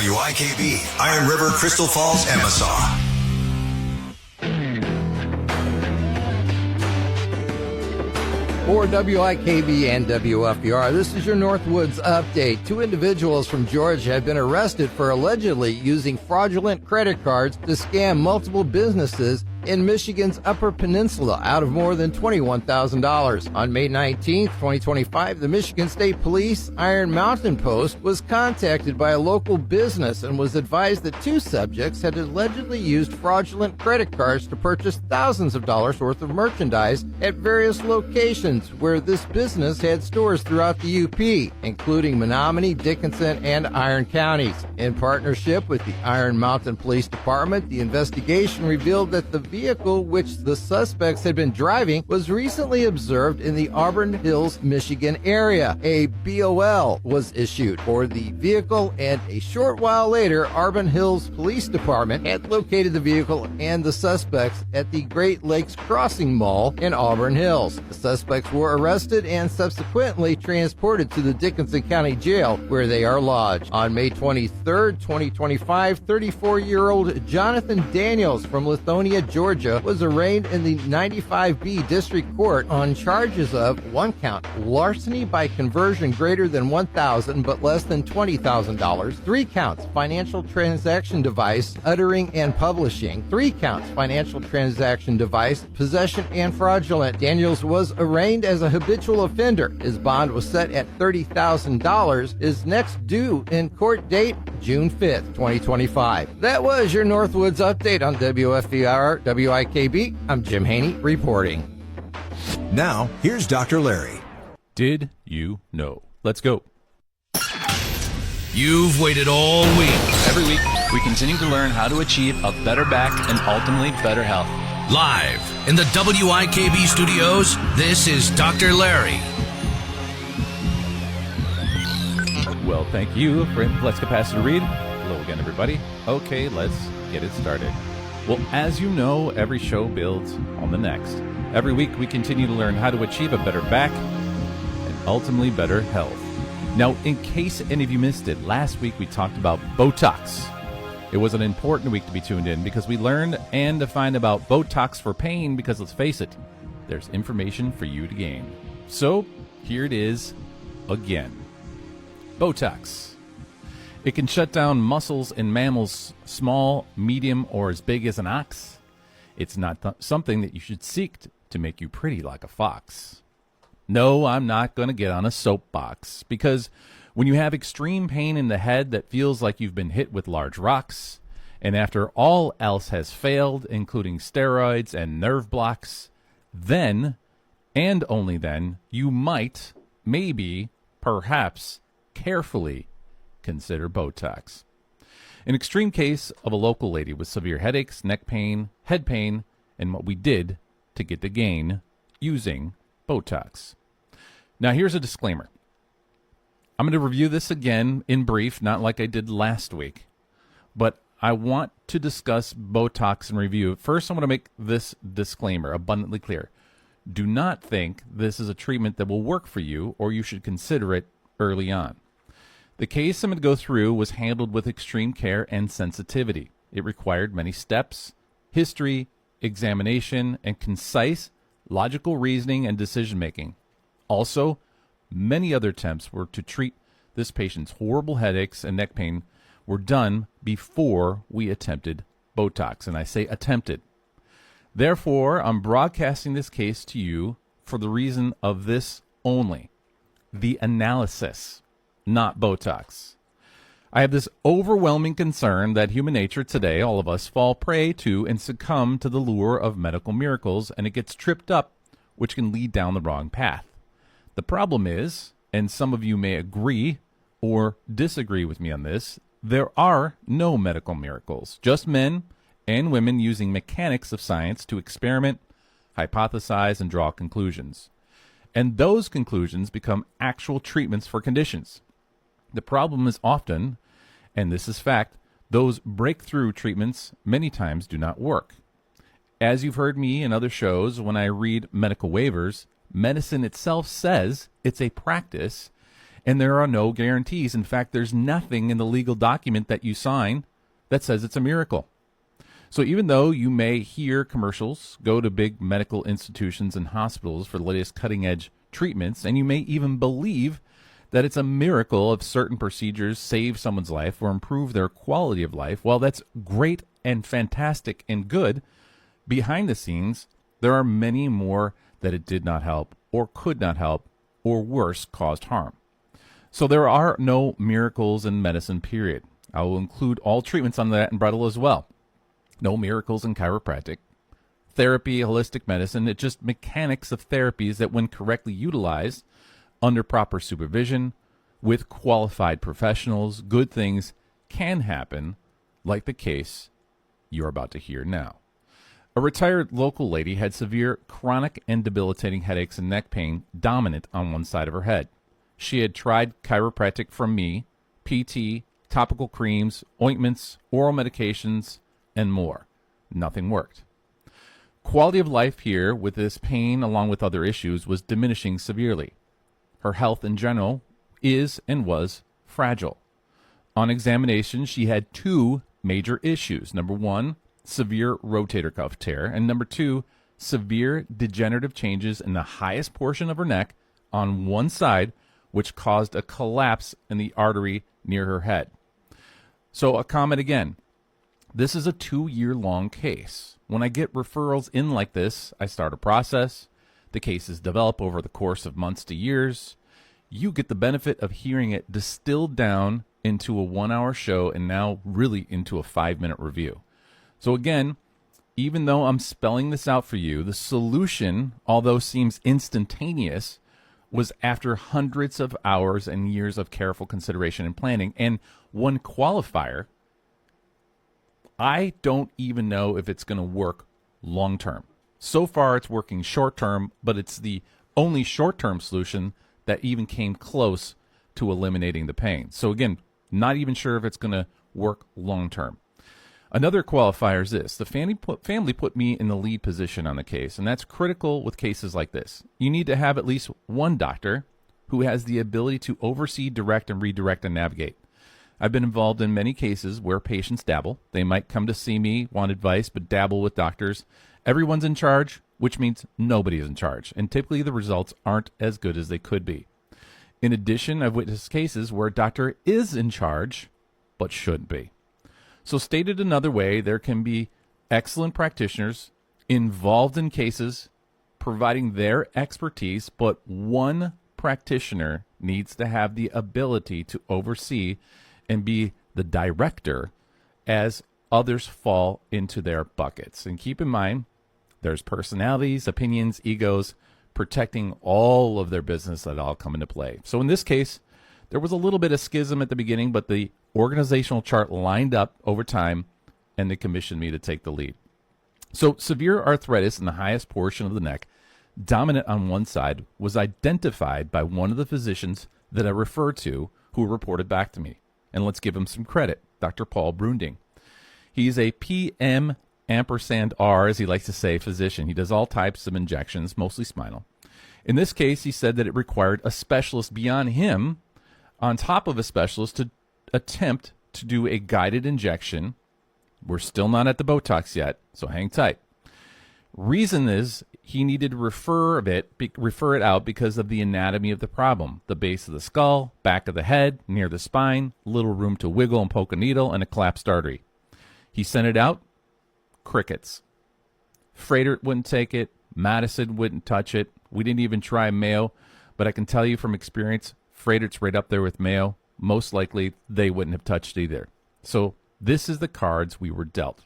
WIKB, Iron River, Crystal Falls, Amasa. For WIKB and WFBR, this is your Northwoods Update. 2 individuals from Georgia have been arrested for allegedly using fraudulent credit cards to scam multiple businesses in Michigan's Upper Peninsula out of more than $21,000. On May 19, 2025, the Michigan State Police Iron Mountain Post was contacted by a local business and was advised that 2 subjects had allegedly used fraudulent credit cards to purchase thousands of dollars worth of merchandise at various locations where this business had stores throughout the UP, including Menominee, Dickinson, and Iron counties. In partnership with the Iron Mountain Police Department, the investigation revealed that the vehicle which the suspects had been driving was recently observed in the Auburn Hills, Michigan area. A BOL was issued for the vehicle, and a short while later, Auburn Hills Police Department had located the vehicle and the suspects at the Great Lakes Crossing Mall in Auburn Hills. The suspects were arrested and subsequently transported to the Dickinson County Jail, where they are lodged. On May 23, 2025, 34-year-old Jonathan Daniels from Lithonia, Georgia, was arraigned in the 95B District Court on charges of 1 count, larceny by conversion greater than $1,000 but less than $20,000, 3 counts, financial transaction device, uttering and publishing, 3 counts, financial transaction device, possession and fraudulent. Daniels was arraigned as a habitual offender. His bond was set at $30,000. His next due in court date, June 5th, 2025. That was your Northwoods Update on WFBR WIKB. I'm Jim Haney reporting. Now, here's Dr. Larry. Did you know? Let's go. You've waited all week. Every week, we continue to learn how to achieve a better back and ultimately better health. Live in the WIKB studios, this is Dr. Larry. Well, thank you for Flex Capacitor Read. Hello again, everybody. Okay, let's get it started. Well, as you know, every show builds on the next. Every week, we continue to learn how to achieve a better back and ultimately better health. Now, in case any of you missed it, last week we talked about Botox. It was an important week to be tuned in because we learned and defined about Botox for pain because, let's face it, there's information for you to gain. So, here it is again. Botox. It can shut down muscles in mammals small, medium, or as big as an ox. It's not something that you should seek to make you pretty like a fox. No, I'm not going to get on a soapbox, because when you have extreme pain in the head that feels like you've been hit with large rocks, and after all else has failed, including steroids and nerve blocks, then, and only then, you might, maybe, perhaps, carefully consider Botox. An extreme case of a local lady with severe headaches, neck pain, head pain, and what we did to get the gain using Botox. Now, here's a disclaimer. I'm going to review this again in brief, not like I did last week, but I want to discuss Botox and review. First, I want to make this disclaimer abundantly clear. Do not think this is a treatment that will work for you, or you should consider it early on. The case I'm going to go through was handled with extreme care and sensitivity. It required many steps, history, examination, and concise, logical reasoning and decision-making. Also, many other attempts were to treat this patient's horrible headaches and neck pain were done before we attempted Botox, and I say attempted. Therefore, I'm broadcasting this case to you for the reason of this only: the analysis, not Botox. I have this overwhelming concern that human nature today, all of us, fall prey to and succumb to the lure of medical miracles, and it gets tripped up, which can lead down the wrong path. The problem is, and some of you may agree or disagree with me on this, there are no medical miracles, just men and women using mechanics of science to experiment, hypothesize, and draw conclusions. And those conclusions become actual treatments for conditions. The problem is often, and this is fact, those breakthrough treatments many times do not work. As you've heard me in other shows, when I read medical waivers, medicine itself says it's a practice, And there are no guarantees. In fact, there's nothing in the legal document that you sign that says it's a miracle. So even though you may hear commercials, go to big medical institutions and hospitals for the latest cutting-edge treatments, and you may even believe that it's a miracle if certain procedures save someone's life or improve their quality of life, well, that's great and fantastic and good. Behind the scenes, there are many more that it did not help or could not help or worse, caused harm. So there are no miracles in medicine, period. I will include all treatments on that umbrella as well. No miracles in chiropractic. Therapy, holistic medicine, it's just mechanics of therapies that when correctly utilized, under proper supervision, with qualified professionals, good things can happen, like the case you're about to hear now. A retired local lady had severe chronic and debilitating headaches and neck pain dominant on one side of her head. She had tried chiropractic from me, PT, topical creams, ointments, oral medications, and more. Nothing worked. Quality of life here with this pain, along with other issues, was diminishing severely. Her health in general is and was fragile. On examination, she had two major issues. Number one, severe rotator cuff tear, and number two, severe degenerative changes in the highest portion of her neck on one side, which caused a collapse in the artery near her head. So a comment again. This is a 2-year-long case. When I get referrals in like this, I start a process. The cases develop over the course of months to years. You get the benefit of hearing it distilled down into a 1-hour show and now really into a 5-minute review. So again, even though I'm spelling this out for you, the solution, although seems instantaneous, was after hundreds of hours and years of careful consideration and planning. And one qualifier, I don't even know if it's going to work long term. So far, it's working short term, but it's the only short term solution that even came close to eliminating the pain. So again, not even sure if it's going to work long term. Another qualifier is this. The family put me in the lead position on the case, and that's critical with cases like this. You need to have at least one doctor who has the ability to oversee, direct, and redirect and navigate. I've been involved in many cases where patients dabble. They might come to see me, want advice, but dabble with doctors. Everyone's in charge, which means nobody is in charge, and typically the results aren't as good as they could be. In addition, I've witnessed cases where a doctor is in charge, but shouldn't be. So stated another way, there can be excellent practitioners involved in cases providing their expertise, but one practitioner needs to have the ability to oversee and be the director as others fall into their buckets. And keep in mind, there's personalities, opinions, egos, protecting all of their business that all come into play. So in this case, there was a little bit of schism at the beginning, but the organizational chart lined up over time, and they commissioned me to take the lead. So severe arthritis in the highest portion of the neck, dominant on one side, was identified by one of the physicians that I referred to who reported back to me. And let's give him some credit, Dr. Paul Brunding. He's a PM &R, as he likes to say, physician. He does all types of injections, mostly spinal. In this case, he said that it required a specialist beyond him, on top of a specialist, to attempt to do a guided injection. We're still not at the Botox yet, so hang tight. Reason is he needed to refer it out because of the anatomy of the problem. The base of the skull, back of the head, near the spine, little room to wiggle and poke a needle, and a collapsed artery. He sent it out, crickets. Freighter wouldn't take it. Madison wouldn't touch it. We didn't even try Mayo, but I can tell you from experience, Freighter's right up there with Mayo. Most likely, they wouldn't have touched either. So this is the cards we were dealt.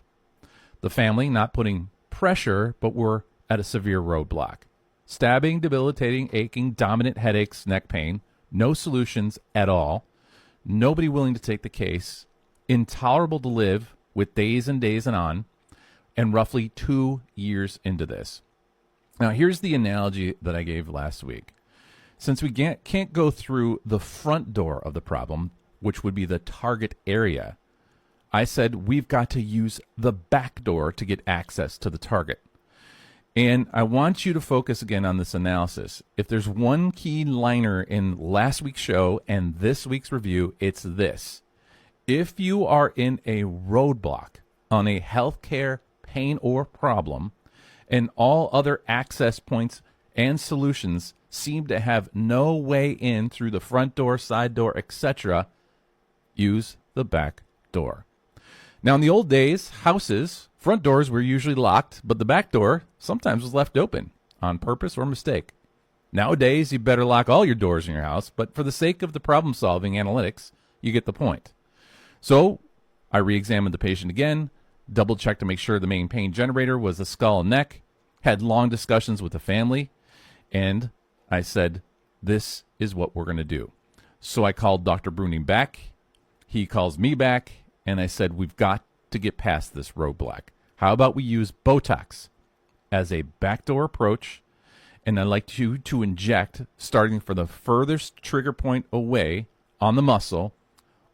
The family not putting pressure, but were at a severe roadblock. Stabbing, debilitating, aching, dominant headaches, neck pain, no solutions at all, nobody willing to take the case, intolerable to live with days and days and on, and roughly 2 years into this. Now, here's the analogy that I gave last week. Since we can't go through the front door of the problem, which would be the target area, I said we've got to use the back door to get access to the target. And I want you to focus again on this analysis. If there's one key liner in last week's show and this week's review, it's this. If you are in a roadblock on a healthcare pain or problem, and all other access points and solutions seem to have no way in through the front door, side door, etc., use the back door. Now, in the old days, houses, front doors were usually locked, but the back door sometimes was left open on purpose or mistake. Nowadays, you better lock all your doors in your house, but for the sake of the problem-solving analytics, you get the point. So I re-examined the patient again, double-checked to make sure the main pain generator was the skull and neck, had long discussions with the family, and I said, this is what we're going to do. So I called Dr. Bruning back. He calls me back, and I said, we've got to get past this roadblock. How about we use Botox as a backdoor approach, and I'd like you to inject, starting from the furthest trigger point away on the muscle,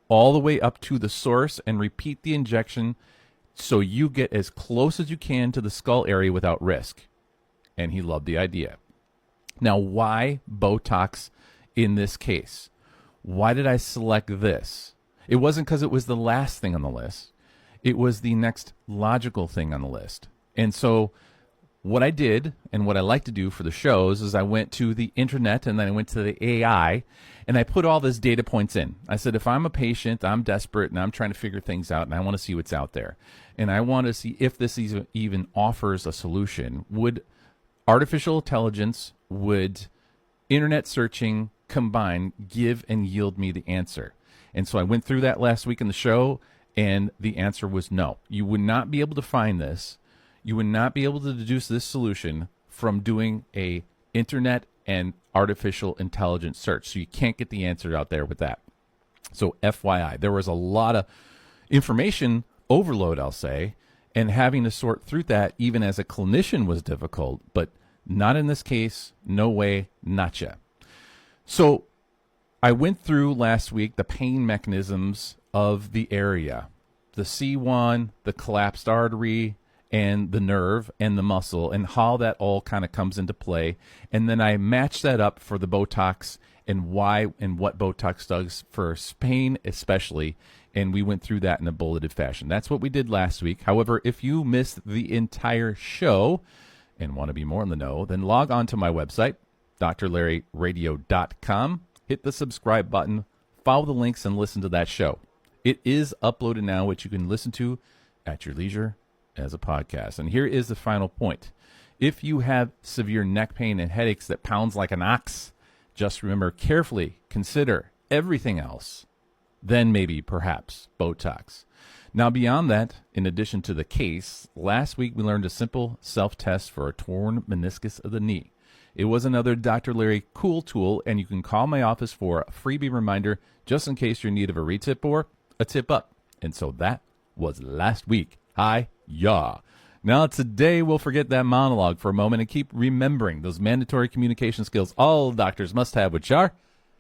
all the way up to the source, and repeat the injection so you get as close as you can to the skull area without risk. And he loved the idea. Now, why Botox in this case? Why did I select this? It wasn't because it was the last thing on the list. It was the next logical thing on the list. And so what I did and what I like to do for the shows is I went to the internet and then I went to the AI and I put all these data points in. I said, if I'm a patient, I'm desperate and I'm trying to figure things out and I want to see what's out there. And I want to see if this even offers a solution. Would artificial intelligence, would internet searching combined give and yield me the answer? And so I went through that last week in the show, and the answer was no. You would not be able to find this. You would not be able to deduce this solution from doing a internet and artificial intelligence search. So you can't get the answer out there with that. So FYI, there was a lot of information overload, I'll say, and having to sort through that even as a clinician was difficult, but not in this case. No way, not yet. So I went through last week the pain mechanisms of the area, the C1, the collapsed artery, and the nerve and the muscle, and how that all kind of comes into play. And then I matched that up for the Botox and why and what Botox does for pain especially, and we went through that in a bulleted fashion. That's what we did last week. However, if you missed the entire show and want to be more in the know, then log on to my website, drlarryradio.com. Hit the subscribe button, follow the links, and listen to that show. It is uploaded now, which you can listen to at your leisure as a podcast. And here is the final point. If you have severe neck pain and headaches that pounds like an ox, just remember, carefully consider everything else, then maybe perhaps Botox. Now, beyond that, in addition to the case, last week we learned a simple self-test for a torn meniscus of the knee. It was another Dr. Larry cool tool, and you can call my office for a freebie reminder just in case you're in need of a retip or a tip up. And so that was last week. Hi-ya. Now today we'll forget that monologue for a moment and keep remembering those mandatory communication skills all doctors must have, which are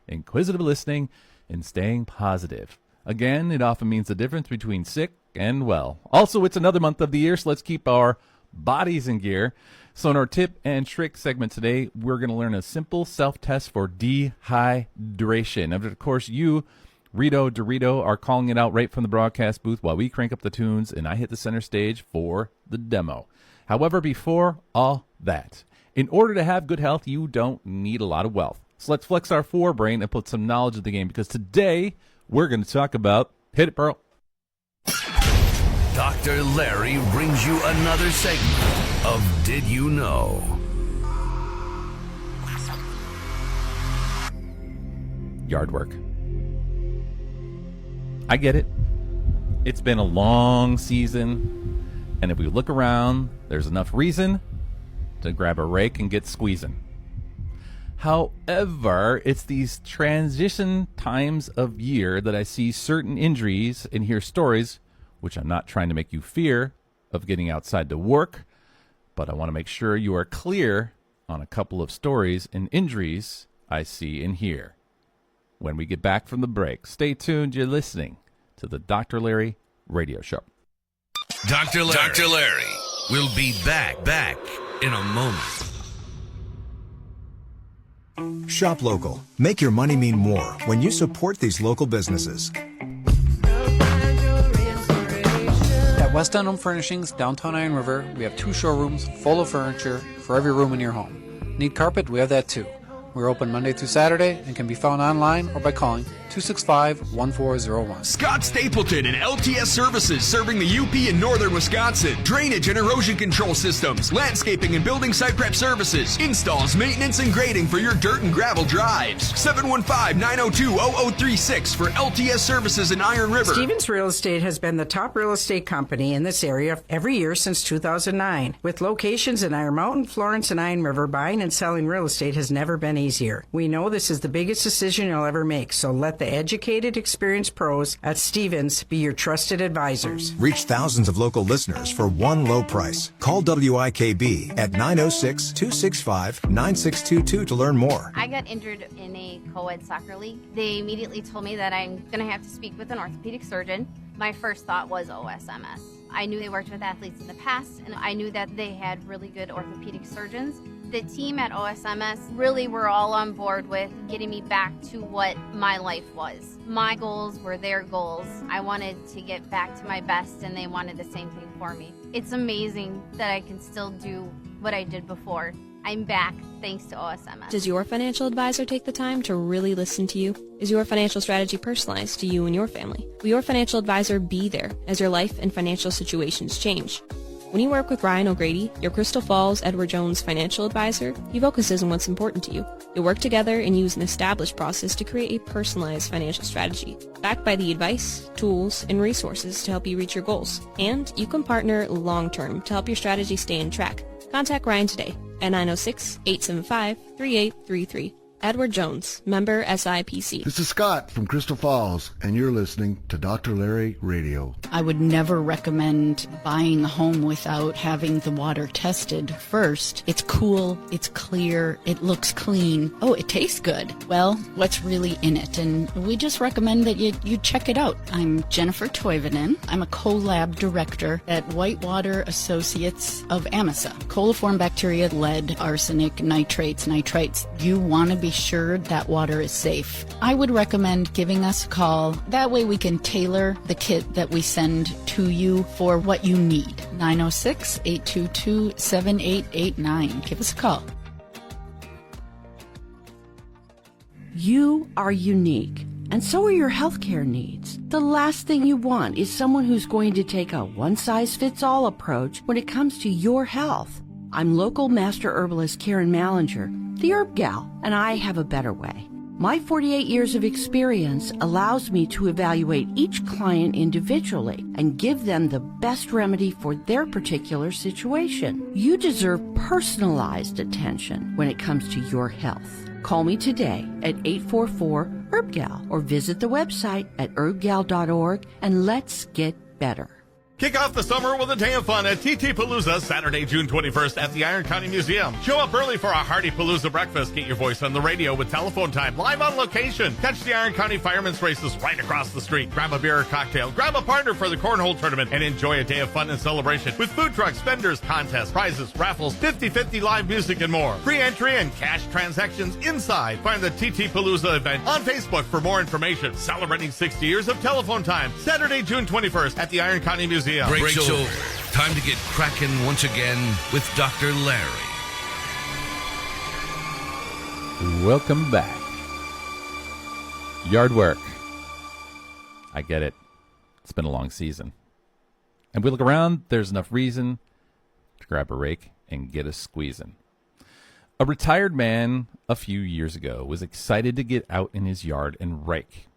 inquisitive listening and staying positive. Again, it often means the difference between sick and well. Also, it's another month of the year, so let's keep our bodies in gear. So in our tip and trick segment today, we're going to learn a simple self-test for dehydration. And of course, you, Rito Dorito, are calling it out right from the broadcast booth while we crank up the tunes and I hit the center stage for the demo. However, before all that, in order to have good health, you don't need a lot of wealth. So let's flex our forebrain and put some knowledge in the game, because today we're going to talk about, hit it, Pearl. Dr. Larry brings you another segment of Did You Know? Yard work. I get it. It's been a long season, and if we look around, there's enough reason to grab a rake and get squeezing. However, it's these transition times of year that I see certain injuries and hear stories, which I'm not trying to make you fear of getting outside to work, but I want to make sure you are clear on a couple of stories and injuries I see and hear. When we get back from the break, stay tuned. You're listening to the Dr. Larry Radio Show. Dr. Larry will be back in a moment. Shop local. Make your money mean more when you support these local businesses. At West End Home Furnishings, downtown Iron River, we have 2 showrooms full of furniture for every room in your home. Need carpet? We have that too. We're open Monday through Saturday and can be found online or by calling 265-1401. Scott Stapleton and LTS Services, serving the UP in northern Wisconsin. Drainage and erosion control systems, landscaping and building site prep services, installs, maintenance, and grading for your dirt and gravel drives. 715-902-0036 for LTS Services in Iron River. Stevens Real Estate has been the top real estate company in this area every year since 2009. With locations in Iron Mountain, Florence, and Iron River, buying and selling real estate has never been easier. We know this is the biggest decision you'll ever make, so let the educated, experienced pros at Stevens be your trusted advisors. Reach thousands of local listeners for one low price. Call WIKB at 906-265-9622 to learn more. I got injured in a co-ed soccer league. They immediately told me that I'm going to have to speak with an orthopedic surgeon. My first thought was OSMS. I knew they worked with athletes in the past, and I knew that they had really good orthopedic surgeons. The team at OSMS really were all on board with getting me back to what my life was. My goals were their goals. I wanted to get back to my best, and they wanted the same thing for me. It's amazing that I can still do what I did before. I'm back thanks to OSMS. Does your financial advisor take the time to really listen to you? Is your financial strategy personalized to you and your family? Will your financial advisor be there as your life and financial situations change? When you work with Ryan O'Grady, your Crystal Falls Edward Jones financial advisor, he focuses on what's important to you. You'll work together and use an established process to create a personalized financial strategy, backed by the advice, tools, and resources to help you reach your goals. And you can partner long-term to help your strategy stay on track. Contact Ryan today at 906-875-3833. Edward Jones, member SIPC. This is Scott from Crystal Falls, and you're listening to Dr. Larry Radio. I would never recommend buying a home without having the water tested first. It's cool, it's clear, it looks clean. Oh, it tastes good. Well, what's really in it? And we just recommend that you check it out. I'm Jennifer Toivonen. I'm a co-lab director at Whitewater Associates of AMISA. Coliform bacteria, lead, arsenic, nitrates. You want to be sure that water is safe. I would recommend giving us a call. That way we can tailor the kit that we send to you for what you need. 906-822-7889. Give us a call. You are unique, and so are your healthcare needs. The last thing you want is someone who's going to take a one-size-fits-all approach when it comes to your health. I'm local master herbalist Karen Mallinger, the Herb Gal, and I have a better way. My 48 years of experience allows me to evaluate each client individually and give them the best remedy for their particular situation. You deserve personalized attention when it comes to your health. Call me today at 844-HERBGAL or visit the website at herbgal.org and let's get better. Kick off the summer with a day of fun at TT Palooza, Saturday, June 21st at the Iron County Museum. Show up early for a hearty Palooza breakfast. Get your voice on the radio with telephone time, live on location. Catch the Iron County Firemen's Races right across the street. Grab a beer or cocktail, grab a partner for the cornhole tournament, and enjoy a day of fun and celebration with food trucks, vendors, contests, prizes, raffles, 50-50 live music, and more. Free entry and cash transactions inside. Find the TT Palooza event on Facebook for more information. Celebrating 60 years of telephone time, Saturday, June 21st at the Iron County Museum. Breaks over. Time to get cracking once again with Dr. Larry. Welcome back. Yard work. I get it. It's been a long season. And we look around, there's enough reason to grab a rake and get a squeezin'. A retired man a few years ago was excited to get out in his yard and rake.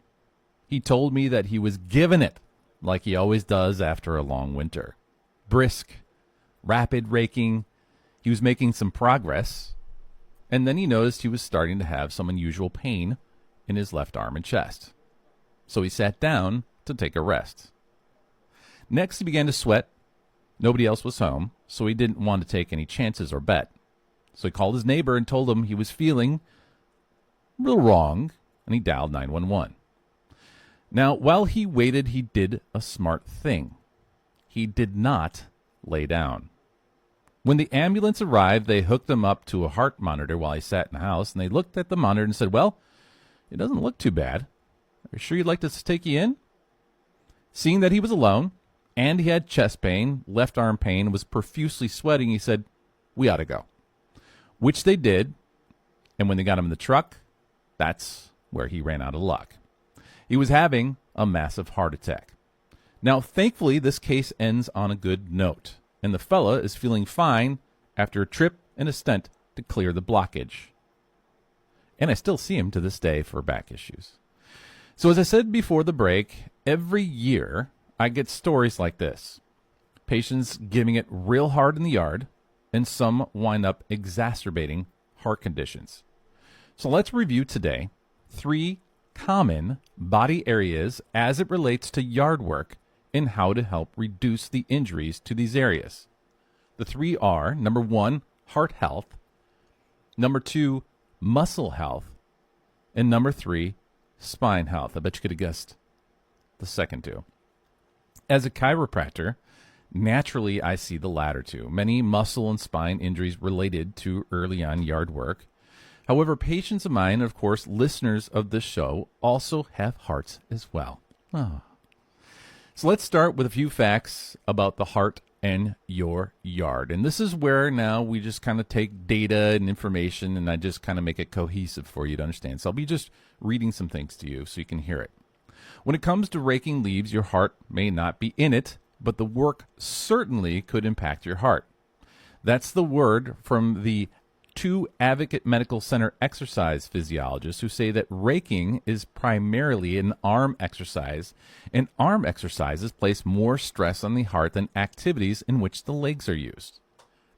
He told me that he was giving it, like he always does after a long winter. Brisk, rapid raking. He was making some progress, and then he noticed he was starting to have some unusual pain in his left arm and chest. So he sat down to take a rest. Next, he began to sweat. Nobody else was home, so he didn't want to take any chances or bet. So he called his neighbor and told him he was feeling a little wrong, and he dialed 911. Now, while he waited, he did a smart thing. He did not lay down. When the ambulance arrived, they hooked him up to a heart monitor while he sat in the house, and they looked at the monitor and said, well, it doesn't look too bad. Are you sure you'd like us to take you in? Seeing that he was alone, and he had chest pain, left arm pain, was profusely sweating, he said, we ought to go. Which they did, and when they got him in the truck, that's where he ran out of luck. He was having a massive heart attack. Now, thankfully, this case ends on a good note, and the fella is feeling fine after a trip and a stent to clear the blockage. And I still see him to this day for back issues. So as I said before the break, every year I get stories like this. Patients giving it real hard in the yard, and some wind up exacerbating heart conditions. So let's review today 3 common body areas as it relates to yard work and how to help reduce the injuries to these areas. The 3 are, number 1, heart health, number 2, muscle health, and number 3, spine health. I bet you could have guessed the second 2. As a chiropractor, naturally I see the latter 2, many muscle and spine injuries related to early on yard work. However, patients of mine, and of course listeners of this show, also have hearts as well. Oh. So let's start with a few facts about the heart and your yard. And this is where now we just kind of take data and information and I just kind of make it cohesive for you to understand. So I'll be just reading some things to you so you can hear it. When it comes to raking leaves, your heart may not be in it, but the work certainly could impact your heart. That's the word from the 2 Advocate Medical Center exercise physiologists who say that raking is primarily an arm exercise, and arm exercises place more stress on the heart than activities in which the legs are used.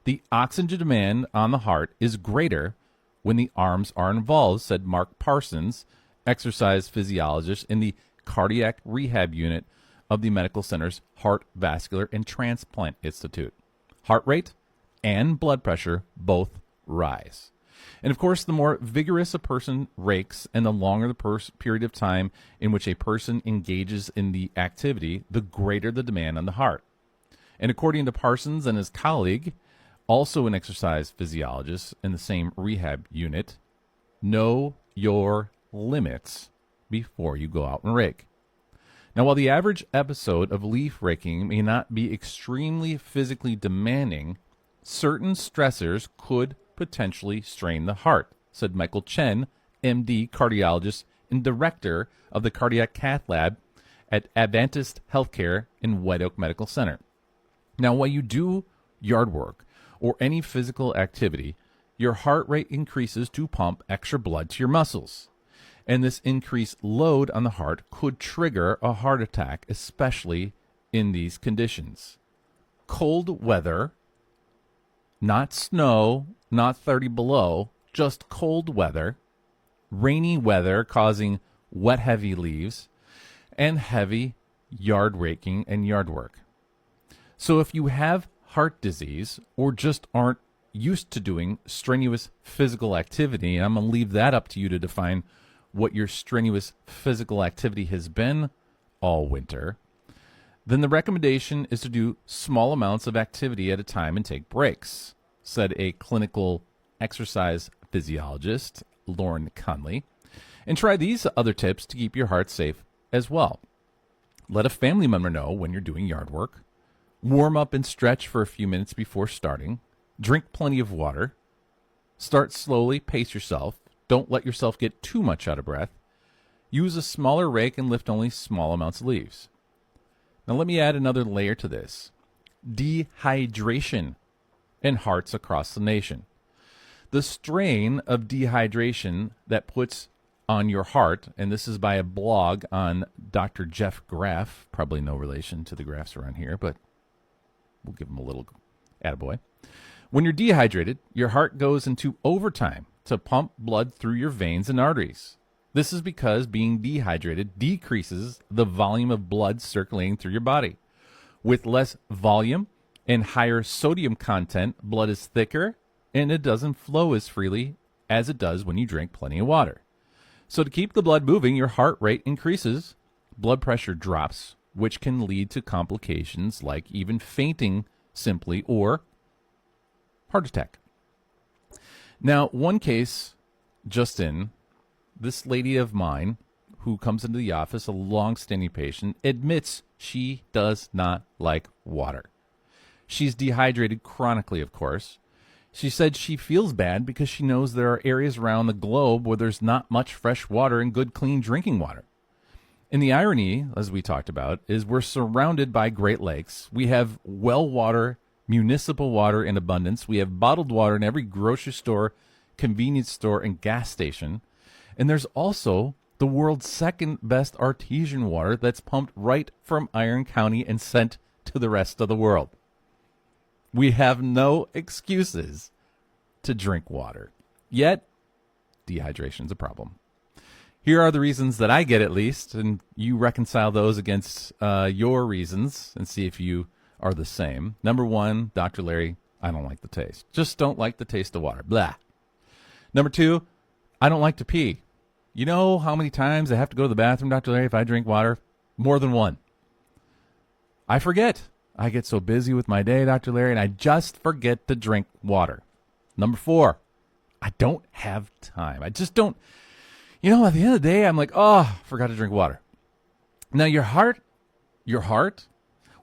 The oxygen demand on the heart is greater when the arms are involved, said Mark Parsons, exercise physiologist in the cardiac rehab unit of the medical center's Heart, Vascular, and Transplant Institute. Heart rate and blood pressure both rise. And of course, the more vigorous a person rakes and the longer the period of time in which a person engages in the activity, the greater the demand on the heart. And according to Parsons and his colleague, also an exercise physiologist in the same rehab unit, know your limits before you go out and rake. Now, while the average episode of leaf raking may not be extremely physically demanding, certain stressors could potentially strain the heart, said Michael Chen, MD, cardiologist and director of the cardiac cath lab at Adventist Healthcare in White Oak Medical Center. Now, while you do yard work or any physical activity, your heart rate increases to pump extra blood to your muscles. And this increased load on the heart could trigger a heart attack, especially in these conditions. Cold weather, not snow, not 30 below, just cold weather, rainy weather causing wet, heavy leaves, and heavy yard raking and yard work. So if you have heart disease or just aren't used to doing strenuous physical activity, and I'm going to leave that up to you to define what your strenuous physical activity has been all winter, then the recommendation is to do small amounts of activity at a time and take breaks, said a clinical exercise physiologist, Lauren Conley. And try these other tips to keep your heart safe as well. Let a family member know when you're doing yard work. Warm up and stretch for a few minutes before starting. Drink plenty of water. Start slowly, pace yourself. Don't let yourself get too much out of breath. Use a smaller rake and lift only small amounts of leaves. Now let me add another layer to this. Dehydration in hearts across the nation. The strain of dehydration that puts on your heart, and this is by a blog on Dr. Jeff Graff, probably no relation to the Graffs around here, but we'll give him a little attaboy. When you're dehydrated, your heart goes into overtime to pump blood through your veins and arteries. This is because being dehydrated decreases the volume of blood circulating through your body. With less volume and higher sodium content, blood is thicker and it doesn't flow as freely as it does when you drink plenty of water. So to keep the blood moving, your heart rate increases, blood pressure drops, which can lead to complications like even fainting simply or heart attack. Now, one case just in, this lady of mine who comes into the office, a long-standing patient, admits she does not like water. She's dehydrated chronically, of course. She said she feels bad because she knows there are areas around the globe where there's not much fresh water and good, clean drinking water. And the irony, as we talked about, is we're surrounded by Great Lakes. We have well water, municipal water in abundance. We have bottled water in every grocery store, convenience store, and gas station. And there's also the world's second best artesian water that's pumped right from Iron County and sent to the rest of the world. We have no excuses to drink water. Yet, dehydration is a problem. Here are the reasons that I get, at least, and you reconcile those against your reasons and see if you are the same. Number one, Dr. Larry, I don't like the taste. Just don't like the taste of water. Blah. Number two, I don't like to pee. You know how many times I have to go to the bathroom, Dr. Larry, if I drink water? More than one. I forget. I get so busy with my day, Dr. Larry, and I just forget to drink water. Number four, I don't have time. I just don't. You know, at the end of the day, I'm like, oh, forgot to drink water. Now, your heart,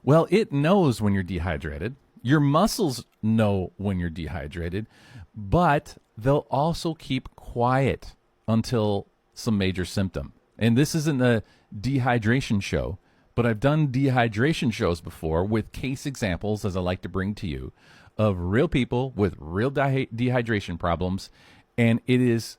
well, it knows when you're dehydrated. Your muscles know when you're dehydrated, but they'll also keep quiet until some major symptom. And this isn't a dehydration show, but I've done dehydration shows before with case examples, as I like to bring to you, of real people with real dehydration problems, and it is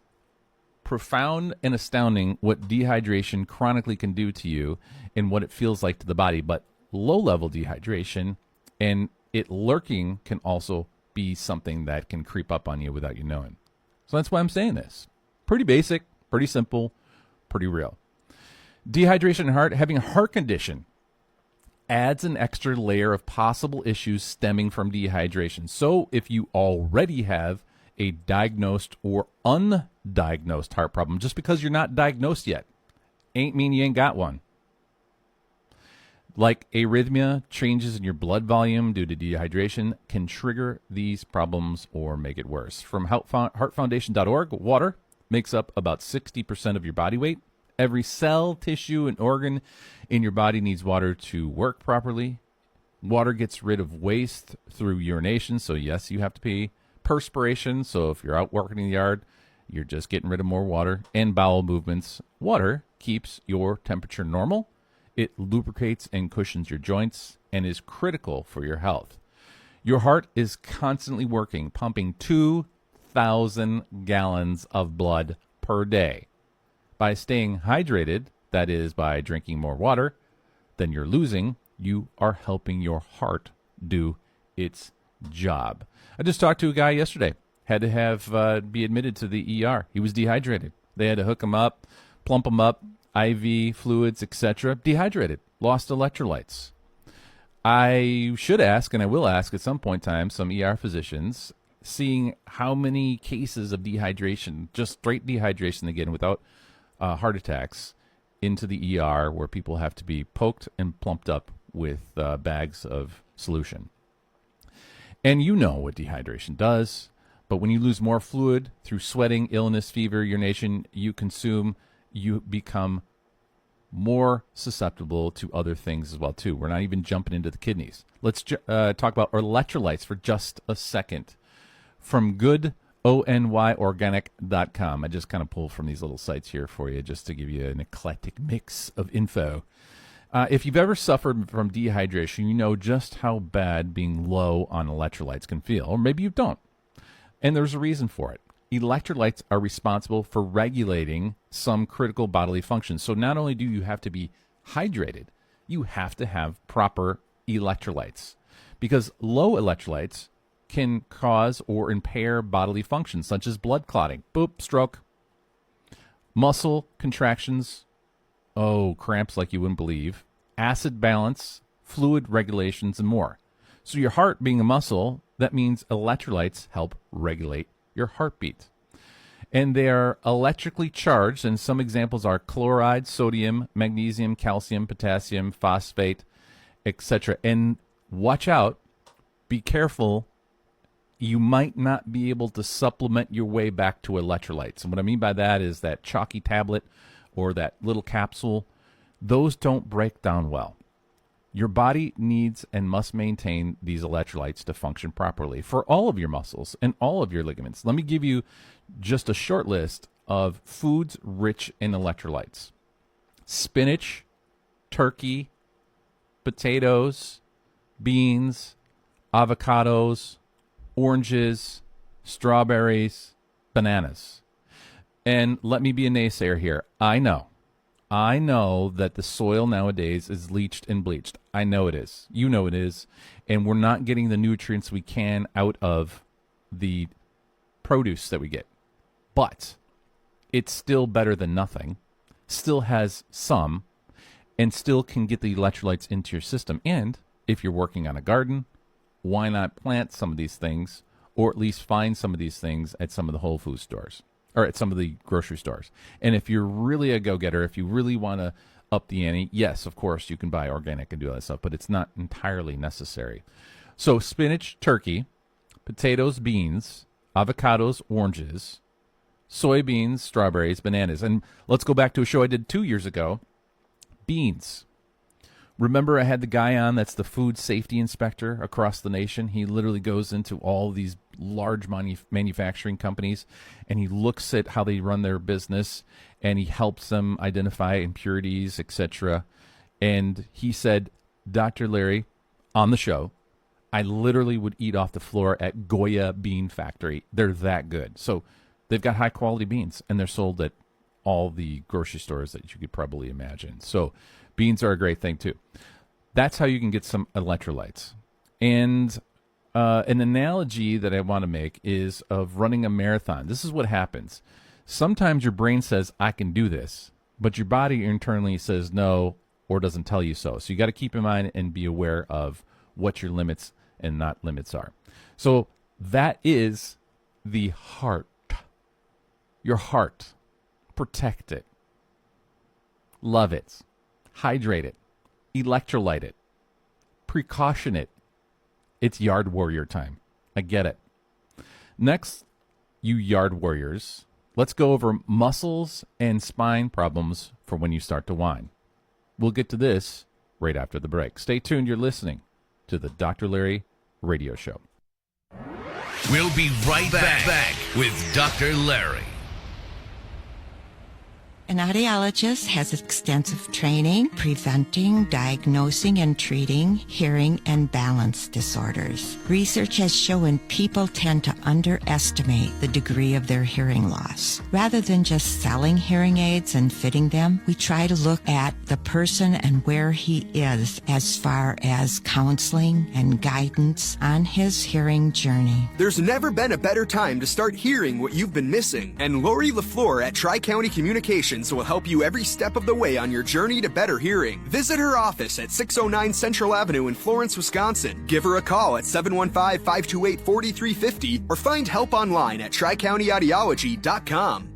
profound and astounding what dehydration chronically can do to you and what it feels like to the body. But low-level dehydration and it lurking can also be something that can creep up on you without you knowing. So that's why I'm saying this. Pretty basic, pretty simple, pretty real. Dehydration and heart, having a heart condition adds an extra layer of possible issues stemming from dehydration. So if you already have a diagnosed or undiagnosed heart problem, just because you're not diagnosed yet, ain't mean you ain't got one. Like arrhythmia, changes in your blood volume due to dehydration can trigger these problems or make it worse. From heartfoundation.org, water makes up about 60% of your body weight. Every cell, tissue, and organ in your body needs water to work properly. Water gets rid of waste through urination, so yes, you have to pee. Perspiration, so if you're out working in the yard, you're just getting rid of more water. And bowel movements. Water keeps your temperature normal. It lubricates and cushions your joints and is critical for your health. Your heart is constantly working, pumping 2,000 gallons of blood per day. By staying hydrated, that is, by drinking more water than you're losing, you are helping your heart do its job. I just talked to a guy yesterday, had to have be admitted to the ER. He was dehydrated. They had to hook him up, plump him up, IV fluids, etc. Dehydrated, lost electrolytes. I should ask, and I will ask at some point in time, some ER physicians, seeing how many cases of dehydration, just straight dehydration again, without heart attacks, into the ER where people have to be poked and plumped up with bags of solution. And you know what dehydration does, but when you lose more fluid through sweating, illness, fever, urination, you consume, you become more susceptible to other things as well, too. We're not even jumping into the kidneys. Let's talk about electrolytes for just a second. From GoodONYOrganic.com. I just kind of pull from these little sites here for you just to give you an eclectic mix of info. If you've ever suffered from dehydration, you know just how bad being low on electrolytes can feel, or maybe you don't. And there's a reason for it. Electrolytes are responsible for regulating some critical bodily functions. So not only do you have to be hydrated, you have to have proper electrolytes, because low electrolytes can cause or impair bodily functions such as blood clotting, stroke, muscle contractions, cramps like you wouldn't believe, acid balance, fluid regulations, and more. So your heart being a muscle, that means electrolytes help regulate your heartbeat. And they are electrically charged, and some examples are chloride, sodium, magnesium, calcium, potassium, phosphate, etc. And watch out, be careful you might not be able to supplement your way back to electrolytes. And what I mean by that is that chalky tablet or that little capsule, those don't break down well. Your body needs and must maintain these electrolytes to function properly for all of your muscles and all of your ligaments. Let me give you just a short list of foods rich in electrolytes. Spinach, turkey, potatoes, beans, avocados, oranges, strawberries, bananas. And let me be a naysayer here. I know that the soil nowadays is leached and bleached. I know it is. You know it is. And we're not getting the nutrients we can out of the produce that we get. But it's still better than nothing. Still has some, and still can get the electrolytes into your system. And if you're working on a garden, why not plant some of these things, or at least find some of these things at some of the Whole Foods stores or at some of the grocery stores. And if you're really a go-getter, if you really want to up the ante, yes, of course, you can buy organic and do all that stuff, but it's not entirely necessary. So spinach, turkey, potatoes, beans, avocados, oranges, soybeans, strawberries, bananas. And let's go back to a show I did 2 years ago. Beans. Remember I had the guy on that's the food safety inspector across the nation? He literally goes into all these large manufacturing companies, and he looks at how they run their business, and he helps them identify impurities, etc. And he said, Dr. Larry, on the show, I literally would eat off the floor at Goya Bean Factory. They're that good. So they've got high-quality beans, and they're sold at all the grocery stores that you could probably imagine. So beans are a great thing, too. That's how you can get some electrolytes. And an analogy that I want to make is of running a marathon. This is what happens. Sometimes your brain says, I can do this, but your body internally says no or doesn't tell you so. So you got to keep in mind and be aware of what your limits and not limits are. So that is the heart. Your heart. Protect it. Love it. Hydrate it. Electrolyte it. Precaution it. It's yard warrior time. I get it. Next, you yard warriors, let's go over muscles and spine problems for when you start to whine. We'll get to this right after the break. Stay tuned. You're listening to the Dr. Larry Radio Show. We'll be right back with Dr. Larry. An audiologist has extensive training preventing, diagnosing, and treating hearing and balance disorders. Research has shown people tend to underestimate the degree of their hearing loss. Rather than just selling hearing aids and fitting them, we try to look at the person and where he is as far as counseling and guidance on his hearing journey. There's never been a better time to start hearing what you've been missing, and Lori LaFleur at Tri-County Communications will help you every step of the way on your journey to better hearing. Visit her office at 609 Central Avenue in Florence, Wisconsin. Give her a call at 715-528-4350 or find help online at TriCountyAudiology.com.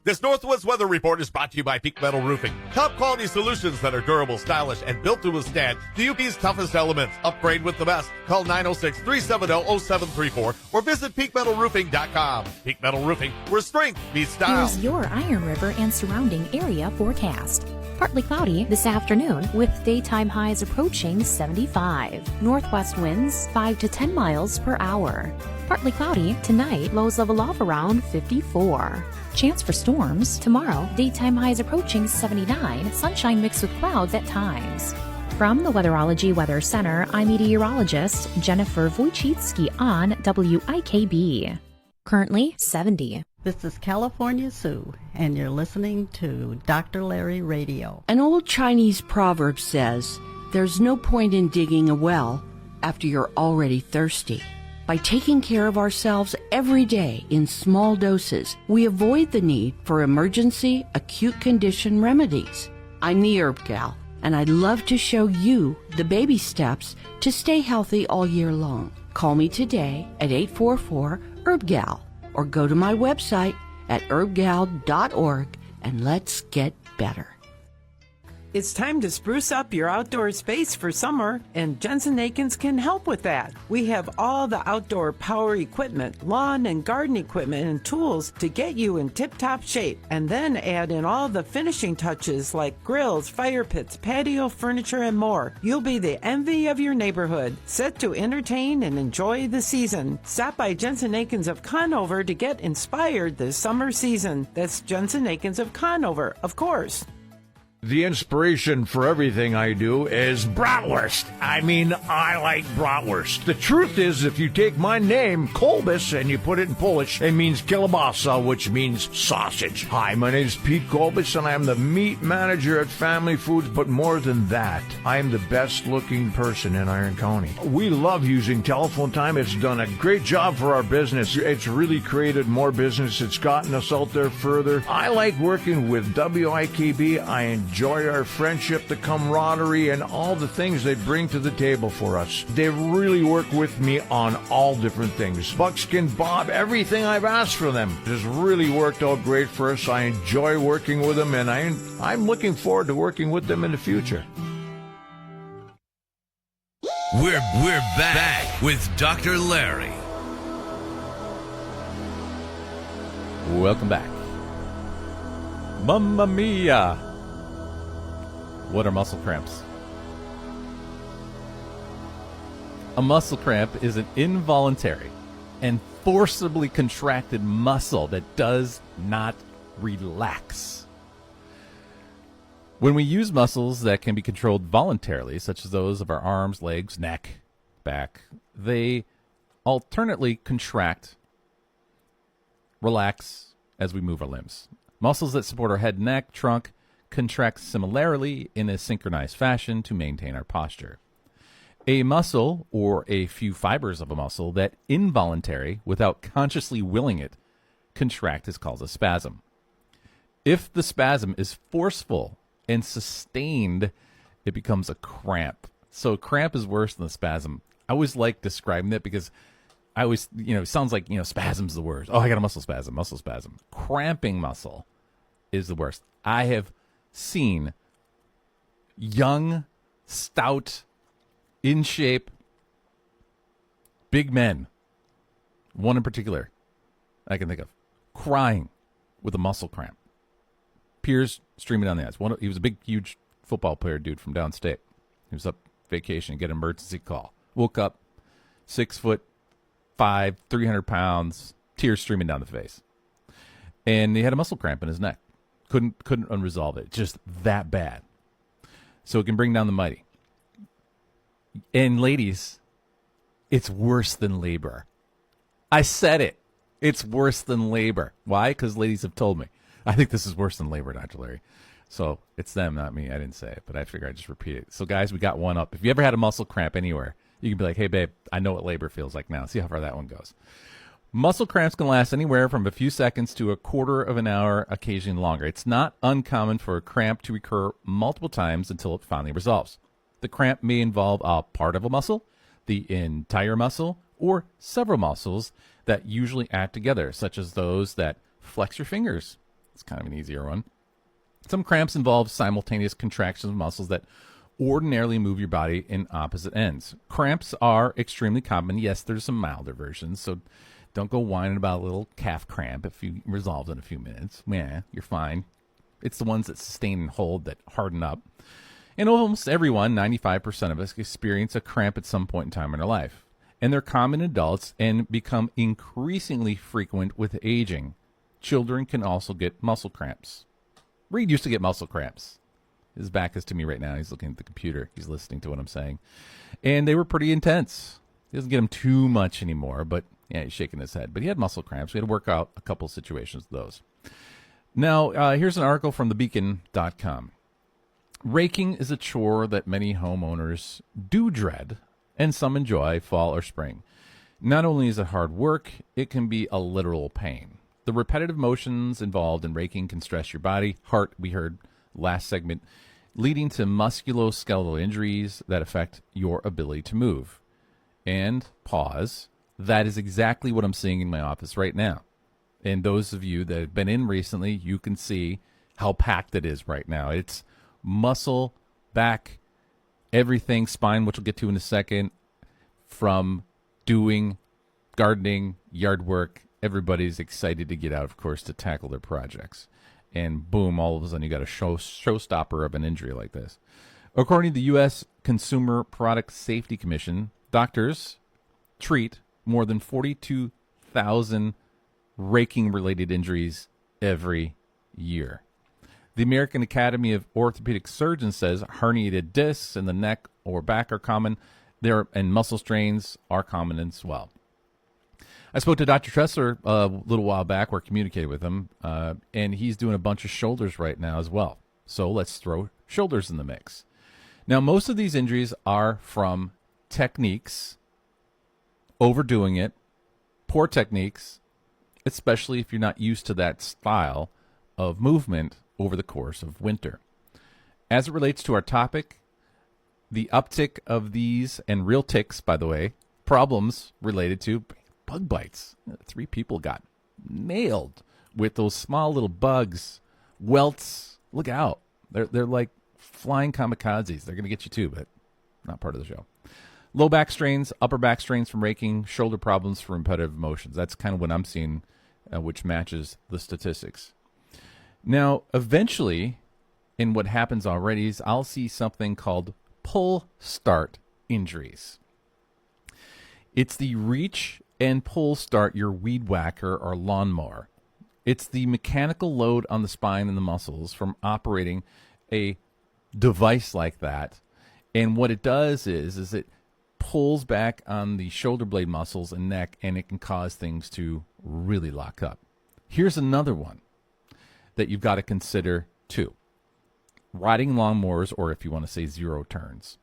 This Northwoods Weather Report is brought to you by Peak Metal Roofing. Top quality solutions that are durable, stylish, and built to withstand the UP's toughest elements. Upgrade with the best. Call 906-370-0734 or visit peakmetalroofing.com. Peak Metal Roofing, where strength meets style. Here's your Iron River and surrounding area forecast. Partly cloudy this afternoon with daytime highs approaching 75. Northwest winds 5 to 10 miles per hour. Partly cloudy tonight, lows level off around 54. Chance for storms tomorrow, daytime highs approaching 79, sunshine mixed with clouds at times. From the Weatherology Weather Center, I'm meteorologist Jennifer Wojcicki on WIKB. Currently 70. This is California Sue, and you're listening to Dr. Larry Radio. An old Chinese proverb says, there's no point in digging a well after you're already thirsty. By taking care of ourselves every day in small doses, we avoid the need for emergency acute condition remedies. I'm the Herb Gal, and I'd love to show you the baby steps to stay healthy all year long. Call me today at 844-HERB-GAL or go to my website at herbgal.org and let's get better. It's time to spruce up your outdoor space for summer, and Jensen Akins can help with that. We have all the outdoor power equipment, lawn and garden equipment, and tools to get you in tip-top shape, and then add in all the finishing touches like grills, fire pits, patio furniture, and more. You'll be the envy of your neighborhood, set to entertain and enjoy the season. Stop by Jensen Akins of Conover to get inspired this summer season. That's Jensen Akins of Conover, of course. The inspiration for everything I do is bratwurst. I like bratwurst. The truth is, if you take my name, Kolbus, and you put it in Polish, it means kielbasa, which means sausage. Hi, my name is Pete Kolbus, and I am the meat manager at Family Foods, but more than that, I am the best-looking person in Iron County. We love using telephone time. It's done a great job for our business. It's really created more business. It's gotten us out there further. I like working with WIKB. I enjoy our friendship, the camaraderie, and all the things they bring to the table for us. They really work with me on all different things. Buckskin Bob, everything I've asked for them has really worked out great for us. I enjoy working with them, and I'm looking forward to working with them in the future. We're back with Dr. Larry. Welcome back. Mamma mia! What are muscle cramps? A muscle cramp is an involuntary and forcibly contracted muscle that does not relax. When we use muscles that can be controlled voluntarily, such as those of our arms, legs, neck, back, they alternately contract, relax as we move our limbs. Muscles that support our head, neck, trunk contract similarly in a synchronized fashion to maintain our posture. A muscle, or a few fibers of a muscle, that involuntary, without consciously willing it, contract is called a spasm. If the spasm is forceful and sustained, it becomes a cramp. So cramp is worse than the spasm. I always like describing it because I always, it sounds like, spasm's the worst. Oh, I got a muscle spasm. Cramping muscle is the worst. I have seen young, stout, in shape, big men, one in particular I can think of, crying with a muscle cramp. Tears streaming down the eyes. He was a big, huge football player dude from downstate. He was up vacation, get an emergency call. Woke up, 6'5", 300 pounds, tears streaming down the face. And he had a muscle cramp in his neck. Couldn't unresolve it. Just that bad. So it can bring down the mighty. And ladies, it's worse than labor. I said it. It's worse than labor. Why? Because ladies have told me. I think this is worse than labor, Dr. Larry. So it's them, not me. I didn't say it, but I figured I'd just repeat it. So guys, we got one up. If you ever had a muscle cramp anywhere, you can be like, hey, babe, I know what labor feels like now. See how far that one goes. Muscle cramps can last anywhere from a few seconds to a quarter of an hour, occasionally longer. It's not uncommon for a cramp to recur multiple times until it finally resolves. The cramp may involve a part of a muscle, the entire muscle, or several muscles that usually act together, such as those that flex your fingers. It's kind of an easier one. Some cramps involve simultaneous contractions of muscles that ordinarily move your body in opposite ends. Cramps are extremely common. Yes, there's some milder versions, so don't go whining about a little calf cramp if you resolve in a few minutes. Yeah, you're fine. It's the ones that sustain and hold that harden up. And almost everyone, 95% of us, experience a cramp at some point in time in our life. And they're common in adults and become increasingly frequent with aging. Children can also get muscle cramps. Reed used to get muscle cramps. His back is to me right now. He's looking at the computer. He's listening to what I'm saying. And they were pretty intense. He doesn't get them too much anymore, but yeah, he's shaking his head. But he had muscle cramps. We had to work out a couple situations of those. Now, here's an article from thebeacon.com. Raking is a chore that many homeowners do dread, and some enjoy fall or spring. Not only is it hard work, it can be a literal pain. The repetitive motions involved in raking can stress your body, heart, we heard last segment, leading to musculoskeletal injuries that affect your ability to move. And pause, that is exactly what I'm seeing in my office right now. And those of you that have been in recently, you can see how packed it is right now. It's muscle, back, everything, spine, which we'll get to in a second, from doing gardening, yard work. Everybody's excited to get out, of course, to tackle their projects. And boom, all of a sudden you got a showstopper of an injury like this. According to the U.S. Consumer Product Safety Commission, doctors treat more than 42,000 raking-related injuries every year. The American Academy of Orthopedic Surgeons says herniated discs in the neck or back are common, and muscle strains are common as well. I spoke to Dr. Tressler a little while back, or communicated with him, and he's doing a bunch of shoulders right now as well. So let's throw shoulders in the mix. Now, most of these injuries are from techniques, overdoing it, poor techniques, especially if you're not used to that style of movement over the course of winter. As it relates to our topic, the uptick of these, and real ticks, by the way, problems related to bug bites. 3 people got nailed with those small little bugs, welts. Look out. They're like flying kamikazes. They're going to get you too, but not part of the show. Low back strains, upper back strains from raking, shoulder problems from repetitive motions. That's kind of what I'm seeing, which matches the statistics. Now, eventually, in what happens already is I'll see something called pull start injuries. It's the reach and pull start your weed whacker or lawnmower. It's the mechanical load on the spine and the muscles from operating a device like that. And what it does is it pulls back on the shoulder blade muscles and neck, and it can cause things to really lock up. Here's another one that you've got to consider too. Riding lawnmowers, or if you want to say zero turns.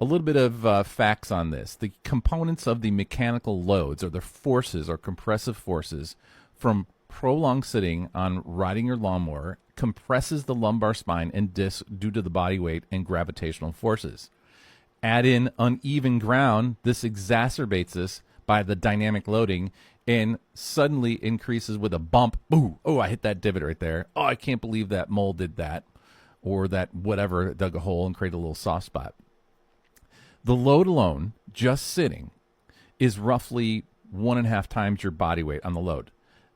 A little bit of facts on this. The components of the mechanical loads, or the forces or compressive forces from prolonged sitting on riding your lawnmower, compresses the lumbar spine and disc due to the body weight and gravitational forces. Add in uneven ground, this exacerbates this by the dynamic loading and suddenly increases with a bump. Ooh, oh, I hit that divot right there. Oh, I can't believe that mole did that. Or that whatever dug a hole and created a little soft spot. The load alone, just sitting, is roughly 1.5 times your body weight on the load.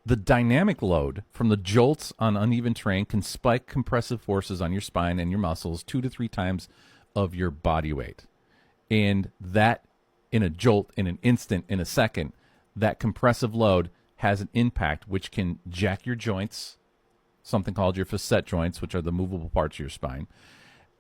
The dynamic load from the jolts on uneven terrain can spike compressive forces on your spine and your muscles 2 to 3 times of your body weight. And that, in a jolt, in an instant, in a second, that compressive load has an impact which can jack your joints, something called your facet joints, which are the movable parts of your spine,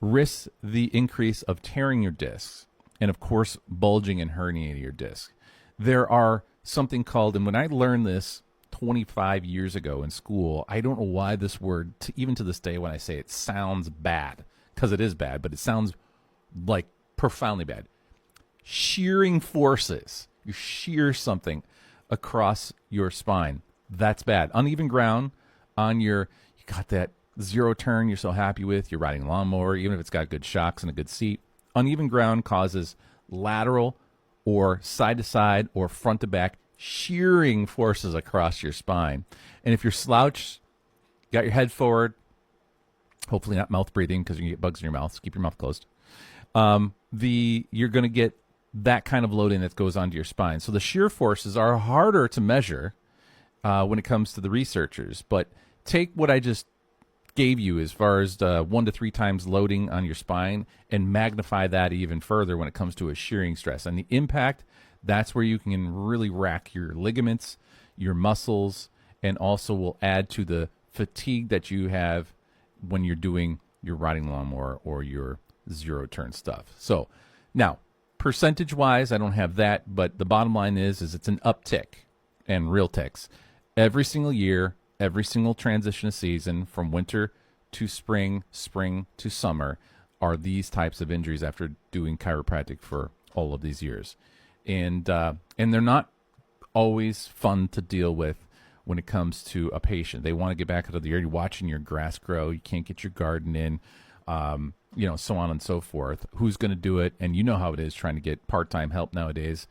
risk the increase of tearing your discs, and of course, bulging and herniating your disc. There are something called, and when I learned this 25 years ago in school, I don't know why this word, even to this day when I say it, sounds bad, because it is bad, but it sounds like profoundly bad. Shearing forces. You shear something across your spine. That's bad. Uneven ground on you got that zero turn you're so happy with, you're riding a lawnmower, even if it's got good shocks and a good seat. Uneven ground causes lateral or side to side or front to back shearing forces across your spine. And if you're slouched, got your head forward, hopefully not mouth breathing because you can get bugs in your mouth, so keep your mouth closed. You're going to get that kind of loading that goes onto your spine. So the shear forces are harder to measure when it comes to the researchers, but take what I just gave you as far as 1 to 3 times loading on your spine and magnify that even further when it comes to a shearing stress. And the impact, that's where you can really rack your ligaments, your muscles, and also will add to the fatigue that you have when you're doing your riding lawnmower or your zero turn stuff. So now, percentage-wise, I don't have that, but the bottom line is it's an uptick and real ticks. Every single year, every single transition of season from winter to spring, spring to summer are these types of injuries after doing chiropractic for all of these years. And they're not always fun to deal with when it comes to a patient. They want to get back out of the yard. You're watching your grass grow. You can't get your garden in, so on and so forth. Who's going to do it? And you know how it is trying to get part-time help nowadays.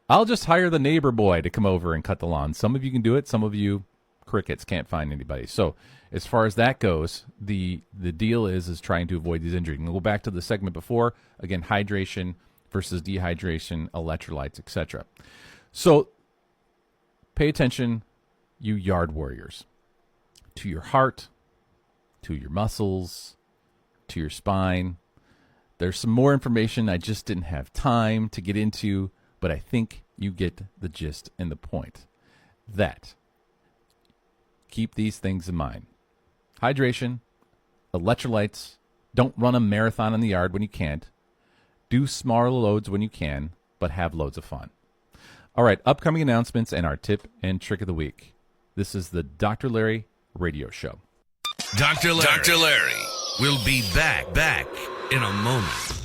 I'll just hire the neighbor boy to come over and cut the lawn. Some of you can do it. Some of you Crickets, can't find anybody. So as far as that goes, the deal is trying to avoid these injuries. And we'll go back to the segment before. Again, hydration versus dehydration, electrolytes, etc. So pay attention, you yard warriors, to your heart, to your muscles, to your spine. There's some more information I just didn't have time to get into, but I think you get the gist and the point. That keep these things in mind. Hydration, electrolytes, don't run a marathon in the yard when you can't. Do smaller loads when you can, but have loads of fun. All right, upcoming announcements and our tip and trick of the week. This is the Dr. Larry Radio Show. Dr. Larry will be back in a moment.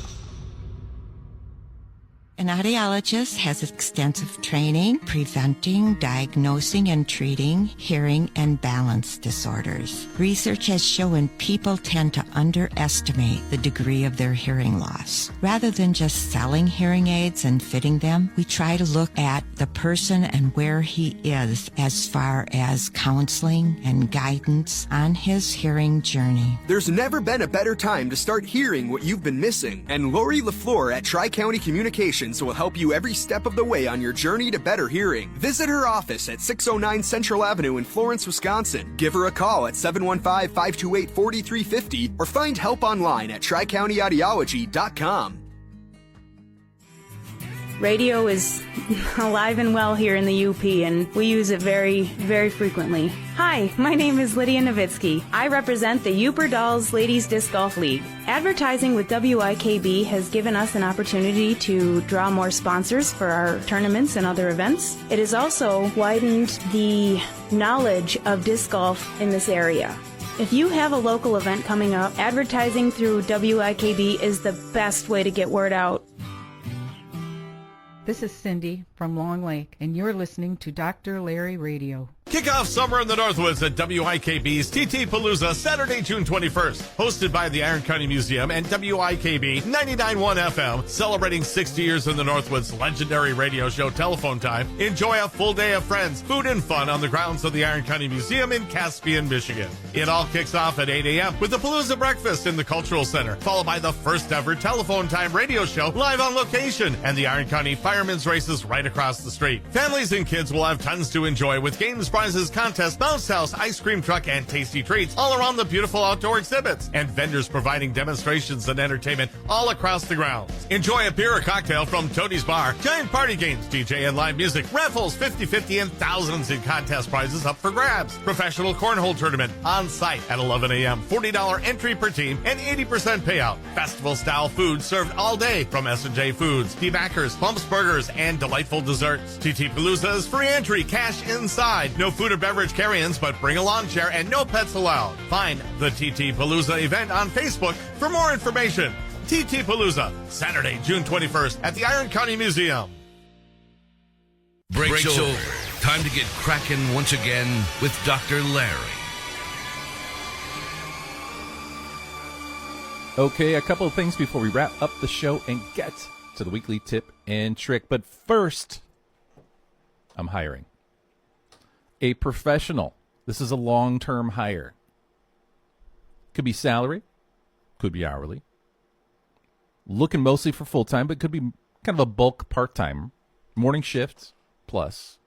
An audiologist has extensive training preventing, diagnosing, and treating hearing and balance disorders. Research has shown people tend to underestimate the degree of their hearing loss. Rather than just selling hearing aids and fitting them, we try to look at the person and where he is as far as counseling and guidance on his hearing journey. There's never been a better time to start hearing what you've been missing, and Lori LaFleur at Tri-County Communications will help you every step of the way on your journey to better hearing. Visit her office at 609 Central Avenue in Florence, Wisconsin. Give her a call at 715-528-4350 or find help online at TriCountyAudiology.com. Radio is alive and well here in the UP, and we use it very, very frequently. Hi, my name is Lydia Nowitzki. I represent the Uper Dolls Ladies Disc Golf League. Advertising with WIKB has given us an opportunity to draw more sponsors for our tournaments and other events. It has also widened the knowledge of disc golf in this area. If you have a local event coming up, advertising through WIKB is the best way to get word out. This is Cindy from Long Lake, and you're listening to Dr. Larry Radio. Kick off summer in the Northwoods at WIKB's TT Palooza Saturday, June 21st. Hosted by the Iron County Museum and WIKB 99.1 FM, celebrating 60 years in the Northwoods' legendary radio show Telephone Time. Enjoy a full day of friends, food, and fun on the grounds of the Iron County Museum in Caspian, Michigan. It all kicks off at 8 a.m. with the Palooza Breakfast in the Cultural Center, followed by the first ever Telephone Time radio show live on location and the Iron County Firemen's Races right across the street. Families and kids will have tons to enjoy with games, prizes, contests, bounce house, ice cream truck, and tasty treats all around the beautiful outdoor exhibits, and vendors providing demonstrations and entertainment all across the grounds. Enjoy a beer or cocktail from Toadie's Bar, giant party games, DJ and live music, raffles, 50-50, and thousands in contest prizes up for grabs. Professional cornhole tournament on site at 11 a.m. $40 entry per team and 80% payout. Festival-style food served all day from S&J Foods, D-Backers, Bumps Burgers, and delightful desserts. TT Palooza is free entry, cash inside. No food or beverage carry-ins, but bring a lawn chair and no pets allowed. Find the TT Palooza event on Facebook for more information. TT Palooza, Saturday, June 21st at the Iron County Museum. Breaks over. Time to get cracking once again with Dr. Larry. Okay, a couple of things before we wrap up the show and get to the weekly tip and trick. But first, I'm hiring a professional. This is a long-term hire. Could be salary, could be hourly. Looking mostly for full-time, but could be kind of a bulk part-time. Morning shifts plus.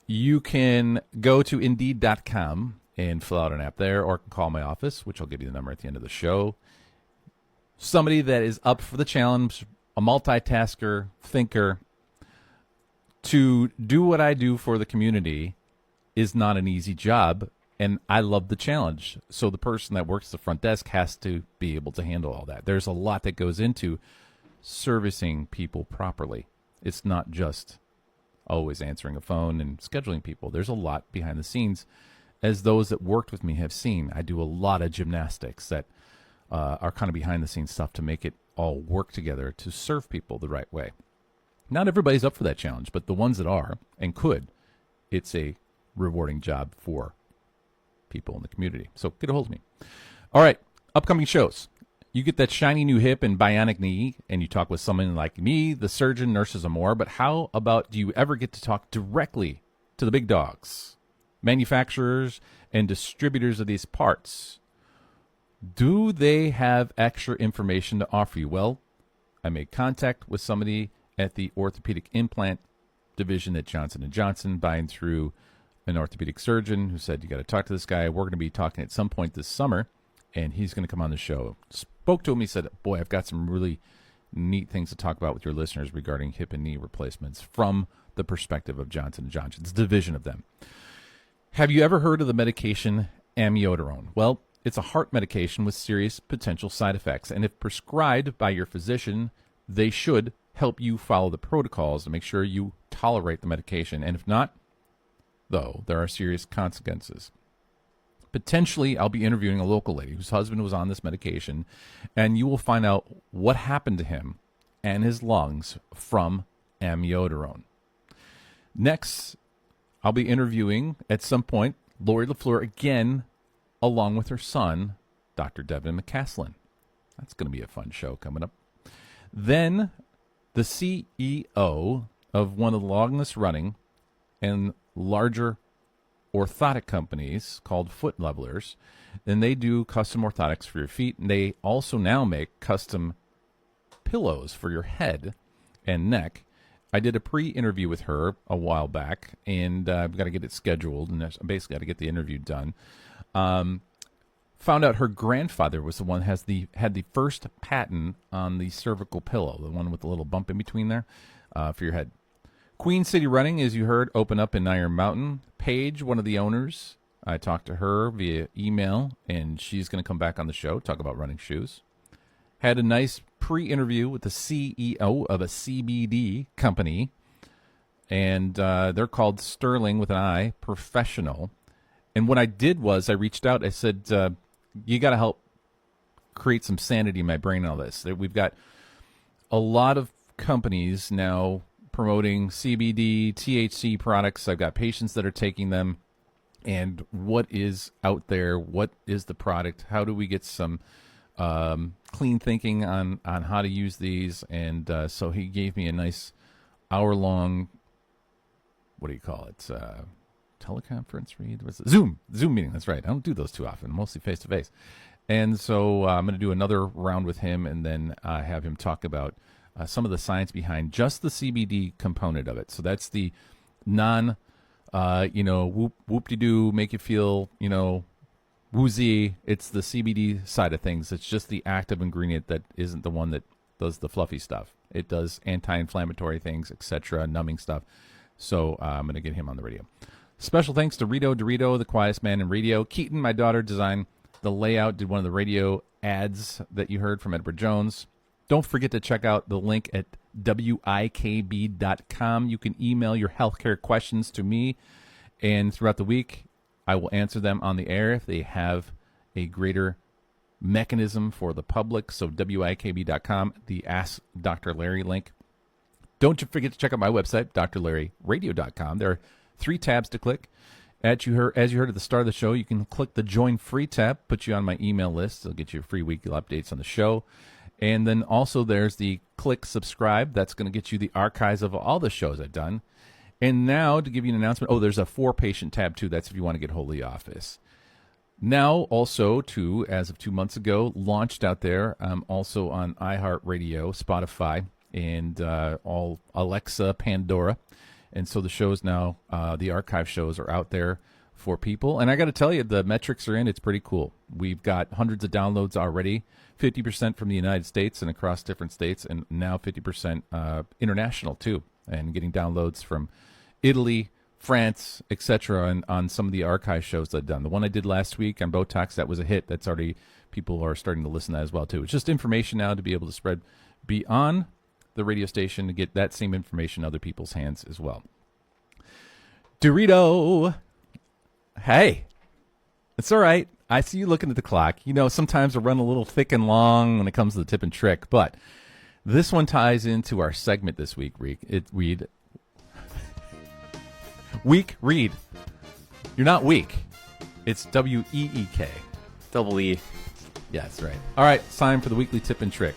You can go to Indeed.com and fill out an app there, or call my office, which I'll give you the number at the end of the show. Somebody that is up for the challenge, a multitasker, thinker. To do what I do for the community is not an easy job, and I love the challenge. So the person that works the front desk has to be able to handle all that. There's a lot that goes into servicing people properly. It's not just always answering a phone and scheduling people. There's a lot behind the scenes, as those that worked with me have seen. I do a lot of gymnastics that are kind of behind the scenes stuff to make it all work together to serve people the right way. Not everybody's up for that challenge, but the ones that are and could, it's a rewarding job for people in the community. So get a hold of me. All right, upcoming shows. You get that shiny new hip and bionic knee, and you talk with someone like me, the surgeon, nurses, and more. But how about do you ever get to talk directly to the big dogs? manufacturers and distributors of these parts. Do they have extra information to offer you? Well, I made contact with somebody at the orthopedic implant division at Johnson & Johnson, buying through an orthopedic surgeon who said, you got to talk to this guy. We're going to be talking at some point this summer, and he's going to come on the show. Spoke to him. He said, boy, I've got some really neat things to talk about with your listeners regarding hip and knee replacements from the perspective of Johnson & Johnson's division of them. Have you ever heard of the medication amiodarone? Well, it's a heart medication with serious potential side effects, and if prescribed by your physician, they should help you follow the protocols to make sure you tolerate the medication. And if not, though, there are serious consequences. Potentially, I'll be interviewing a local lady whose husband was on this medication, and you will find out what happened to him and his lungs from amiodarone. Next, I'll be interviewing, at some point, Lori LaFleur again, along with her son, Dr. Devin McCaslin. That's going to be a fun show coming up. Then, the CEO of one of the longest running and larger orthotic companies called Foot Levelers, and they do custom orthotics for your feet, and they also now make custom pillows for your head and neck. I did a pre-interview with her a while back, and I've got to get it scheduled, and basically got to get the interview done. Found out her grandfather was the one who had the first patent on the cervical pillow, the one with the little bump in between there for your head. Queen City Running, as you heard, opened up in Iron Mountain. Paige, one of the owners, I talked to her via email, and she's going to come back on the show, talk about running shoes. Had a nice pre-interview with the CEO of a CBD company, and they're called Sterling with an I, Professional. And what I did was I reached out. I said, you got to help create some sanity in my brain in all this. We've got a lot of companies now promoting CBD, THC products. I've got patients that are taking them. And what is out there? What is the product? How do we get some clean thinking on how to use these? And so he gave me a nice hour-long, what do you call it? Teleconference read? What's it? Zoom meeting. That's right. I don't do those too often, mostly face-to-face. And so I'm going to do another round with him and then have him talk about some of the science behind just the CBD component of it. So that's the non, whoop-de-doo, make you feel, woozy. It's the CBD side of things. It's just the active ingredient that isn't the one that does the fluffy stuff. It does anti-inflammatory things, etc., numbing stuff. So I'm going to get him on the radio. Special thanks to Rito Dorito, the quietest man in radio. Keaton, my daughter, designed the layout, did one of the radio ads that you heard from Edward Jones. Don't forget to check out the link at wikb.com. You can email your healthcare questions to me, and throughout the week, I will answer them on the air if they have a greater mechanism for the public. So wikb.com, the Ask Dr. Larry link. Don't you forget to check out my website, drlarryradio.com. There are 3 tabs to click. As you heard at the start of the show, you can click the Join Free tab, put you on my email list. It'll get you free weekly updates on the show. And then also there's the click subscribe. That's going to get you the archives of all the shows I've done. And now to give you an announcement, there's a 4-patient tab too. That's if you want to get hold of the office. Now also, too, as of 2 months ago, launched out there, also on iHeartRadio, Spotify, and all Alexa, Pandora. And so the shows now, the archive shows are out there for people. And I got to tell you, the metrics are in. It's pretty cool. We've got hundreds of downloads already, 50% from the United States and across different states, and now 50% international, too, and getting downloads from Italy, France, etc. and on some of the archive shows that I've done. The one I did last week on Botox, that was a hit. That's already, people are starting to listen to that as well, too. It's just information now to be able to spread beyond the radio station to get that same information in other people's hands as well. Dorito. Hey, it's all right. I see you looking at the clock. Sometimes I run a little thick and long when it comes to the tip and trick, but this one ties into our segment this week, Read. Week Read. You're not weak. It's W-E-E-K. Double E. Yeah, that's right. All right, it's time for the weekly tip and trick.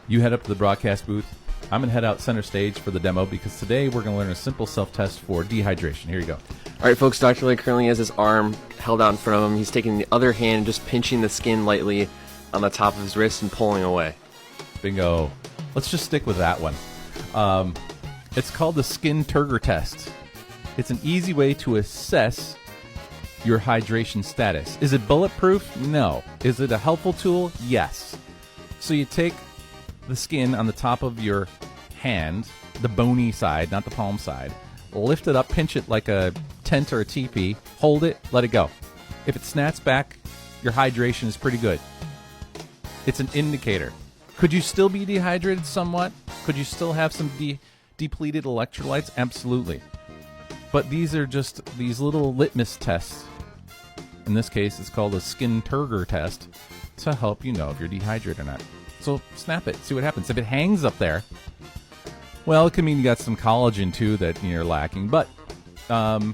You head up to the broadcast booth. I'm going to head out center stage for the demo because today we're going to learn a simple self-test for dehydration. Here you go. All right, folks, Dr. Larry currently has his arm held out in front of him. He's taking the other hand, just pinching the skin lightly on the top of his wrist and pulling away. Bingo. Let's just stick with that one. It's called the skin turgor test. It's an easy way to assess your hydration status. Is it bulletproof? No. Is it a helpful tool? Yes. So you take the skin on the top of your hand, the bony side, not the palm side, lift it up, pinch it like a tent or a teepee, hold it, let it go. If it snaps back, your hydration is pretty good. It's an indicator. Could you still be dehydrated somewhat? Could you still have some depleted electrolytes? Absolutely. But these are just these little litmus tests. In this case, it's called a skin turgor test to help you know if you're dehydrated or not. So snap it, see what happens. If it hangs up there, well, it could mean you got some collagen too that you're lacking, but also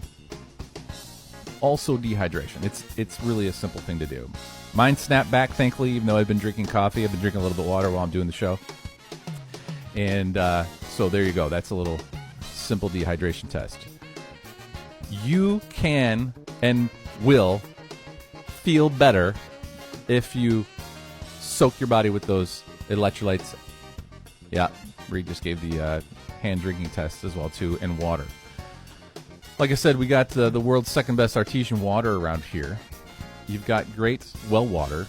dehydration. It's really a simple thing to do. Mine snapped back, thankfully, even though I've been drinking coffee. I've been drinking a little bit of water while I'm doing the show. And so there you go. That's a little simple dehydration test. You can and will feel better if you soak your body with those electrolytes. Yeah, Reed just gave the hand drinking test as well, too, and water. Like I said, we got the world's second best artesian water around here. You've got great well water,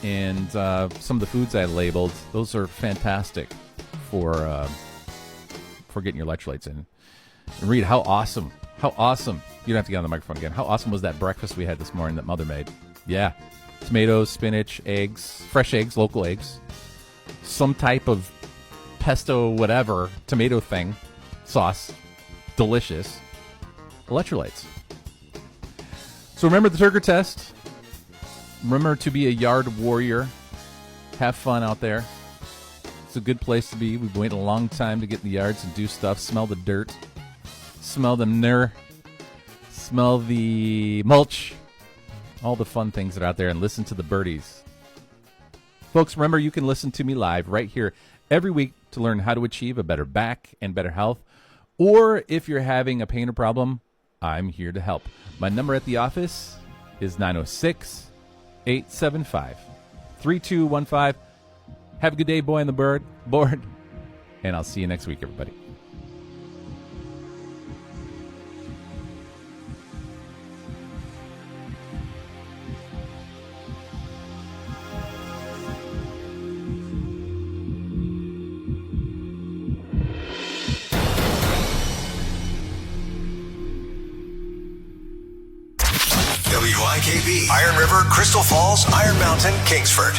and some of the foods I labeled, those are fantastic for getting your electrolytes in. And Reed, how awesome. You don't have to get on the microphone again. How awesome was that breakfast we had this morning that Mother made? Yeah. Tomatoes, spinach, eggs, fresh eggs, local eggs, some type of pesto, whatever, tomato thing, sauce, delicious, electrolytes. So remember the turgor test. Remember to be a yard warrior. Have fun out there. It's a good place to be. We've waited a long time to get in the yards and do stuff. Smell the dirt. Smell the manure. Smell the mulch. All the fun things that are out there, and listen to the birdies. Folks, remember you can listen to me live right here every week to learn how to achieve a better back and better health. Or if you're having a pain or problem, I'm here to help. My number at the office is 906-875-3215. Have a good day, boy on the board, and I'll see you next week, everybody. WIKB, Iron River, Crystal Falls, Iron Mountain, Kingsford.